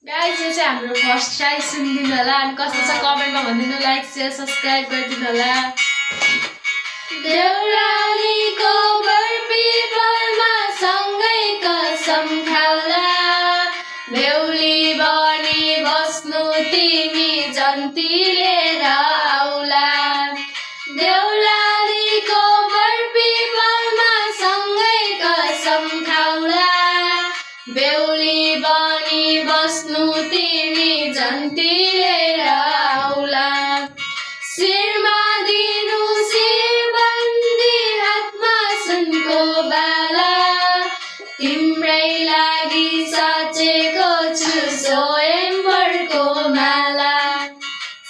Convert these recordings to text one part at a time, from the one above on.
guys यो चाहिँ हाम्रो फर्स्ट ट्राई सुनिदिनु होला अनि कस्तो छ कमेन्टमा भनिदिनु लाइक शेयर सब्स्क्राइब गरिदिनु होला देउरालीको बरपीपलमा सँगै कसम खाउला बेहुली बनी बस्नु तिमी जन्ती लिएर आउला देउरालीको बरपीपलमा सँगै कसम खाउला बेहुली बनी बस्नु तिमी जन्ती लिएर आउला शिरमा दिनु शिरबन्दी हातमा सुनको बाला तिम्रै लागि साचेको छु स्वयंवरको माला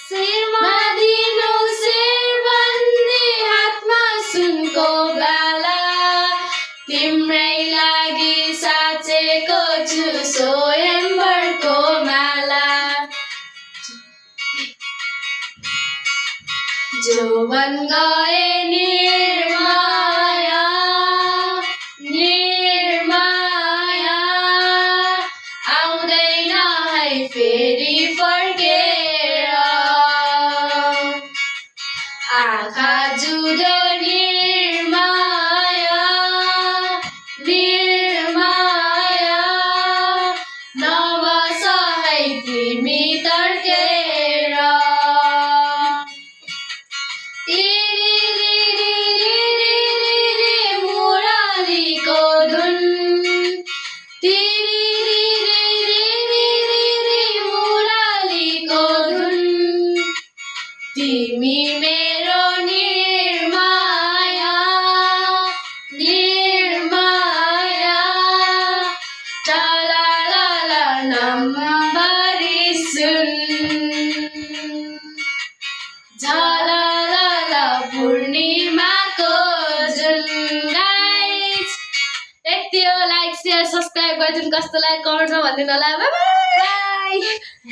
शिरमा दिनु शिरबन्दी हातमा सुनको बाला तिम्रै लागि साचेको छु स्वयंवरको माला जोवन गए निर्माया निर्माया आउँदैन है फेरि फर्केर आँखा जुधो निर्माया निर्माया नबस है तिमी तर्केर मुरलीको धुन मुरलीको धुन तिमी मेरो निर्माया निर्माया टलाला नम्बरी सुन झललल पूर्णिमाको जुन गाइस यति हो लाइक शेयर सब्स्क्राइब गरिदिनु कस्तो लाग्यो कमेन्टमा भनिदिनु होला बाइ बाइ